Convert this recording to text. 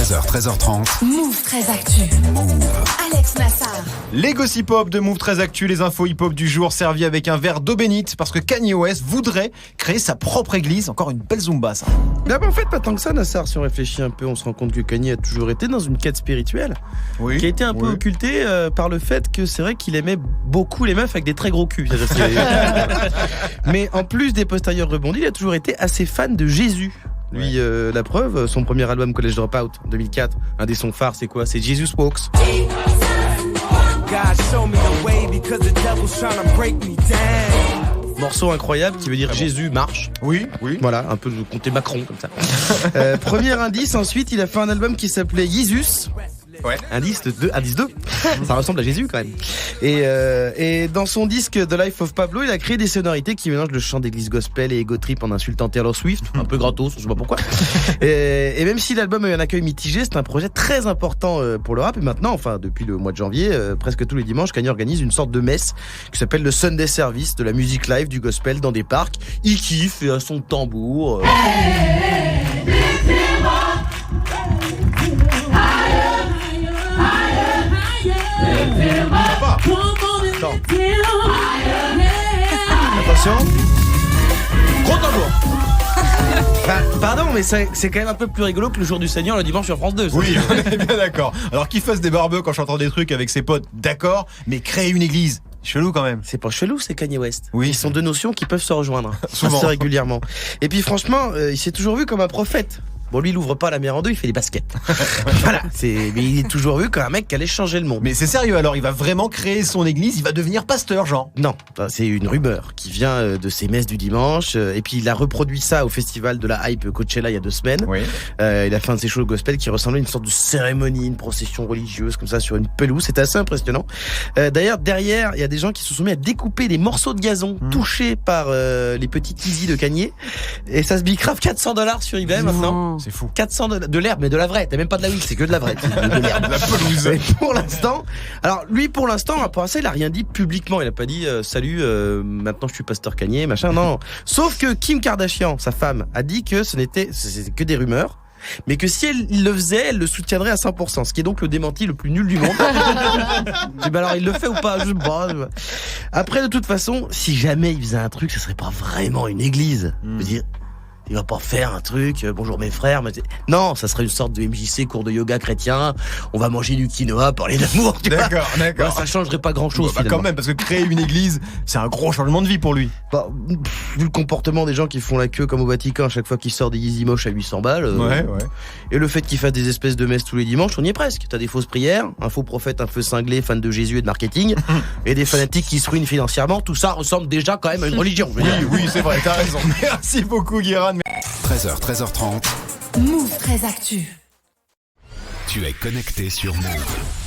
13h, 13h30. Move 13 Actu. Alex Nassar. Les gossip hop de Move 13 Actu, les infos hip hop du jour servis avec un verre d'eau bénite parce que Kanye West voudrait créer sa propre église. Encore une belle zumba, ça. En fait, pas tant que ça, Nassar. Si on réfléchit un peu, on se rend compte que Kanye a toujours été dans une quête spirituelle qui a été un peu occultée par le fait que c'est vrai qu'il aimait beaucoup les meufs avec des très gros culs. Mais en plus des postérieurs rebondis, il a toujours été assez fan de Jésus. Lui, la preuve, son premier album College Dropout en 2004, un des sons phares, c'est quoi? C'est Jesus Walks. Morceau incroyable qui veut dire Jésus marche. Oui. Voilà, un peu de comté Macron comme ça. Premier indice, ensuite il a fait un album qui s'appelait Jesus. Ouais. Indice 2. Ça ressemble à Jésus quand même. Et dans son disque The Life of Pablo, il a créé des sonorités qui mélangent le chant d'église gospel et ego trip en insultant Taylor Swift, un peu gratos, je sais pas pourquoi. Et même si l'album a eu un accueil mitigé, c'est un projet très important pour le rap. Et maintenant, enfin depuis le mois de janvier, presque tous les dimanches, Kanye organise une sorte de messe qui s'appelle le Sunday Service, de la musique live, du gospel dans des parcs. Il kiffe et à son tambour. Attention. Gros tambour. Pardon, mais c'est quand même un peu plus rigolo que le jour du Seigneur le dimanche sur France 2. Ça. Oui, on est bien d'accord. Alors qu'il fasse des barbecues quand j'entends des trucs avec ses potes, d'accord, mais créer une église, chelou quand même. C'est pas chelou, c'est Kanye West. Oui. Ils sont deux notions qui peuvent se rejoindre Souvent. assez régulièrement. Et puis franchement, il s'est toujours vu comme un prophète. Bon, lui, il ouvre pas la mer en deux, il fait des baskets. Voilà, mais il est toujours vu comme un mec qui allait changer le monde. Mais c'est sérieux alors, il va vraiment créer son église, il va devenir pasteur, genre. Non, c'est une rumeur qui vient de ses messes du dimanche. Et puis il a reproduit ça au festival de la hype Coachella il y a 2 semaines. Oui. Il a fait un de ses shows gospel qui ressemblait à une sorte de cérémonie, une procession religieuse comme ça sur une pelouse. C'était assez impressionnant. D'ailleurs, derrière, il y a des gens qui se sont mis à découper des morceaux de gazon touchés par les petits teasy de Kanye. Et ça se bicrave $400 sur eBay maintenant. C'est fou. $400 de l'herbe, mais de la vraie. T'as même pas de la weed, c'est que de la vraie. De l'herbe. La pelouse. Et pour l'instant, après ça, il a rien dit publiquement. Il a pas dit salut, maintenant je suis pasteur Kanye, machin. Non. Sauf que Kim Kardashian, sa femme, a dit que c'était que des rumeurs. Mais que si elle le faisait, elle le soutiendrait à 100%. Ce qui est donc le démenti le plus nul du monde. Alors il le fait ou pas? Je sais pas. Après, de toute façon, si jamais il faisait un truc, ce serait pas vraiment une église. Je veux dire, il va pas faire un truc, bonjour mes frères. Non, ça serait une sorte de MJC, cours de yoga chrétien. On va manger du quinoa, parler d'amour. D'accord. Ouais, ça changerait pas grand chose. Quand même, parce que créer une église, c'est un gros changement de vie pour lui. Vu le comportement des gens qui font la queue comme au Vatican à chaque fois qu'ils sortent des Yeezy moches à 800 balles. Ouais. Et le fait qu'ils fassent des espèces de messes tous les dimanches, on y est presque. T'as des fausses prières, un faux prophète un peu cinglé, fan de Jésus et de marketing, et des fanatiques qui se ruinent financièrement. Tout ça ressemble déjà quand même à une religion. Oui, c'est vrai, t'as raison. Merci beaucoup, Guérin. 13h, 13h30. Move 13 Actu. Tu es connecté sur Move.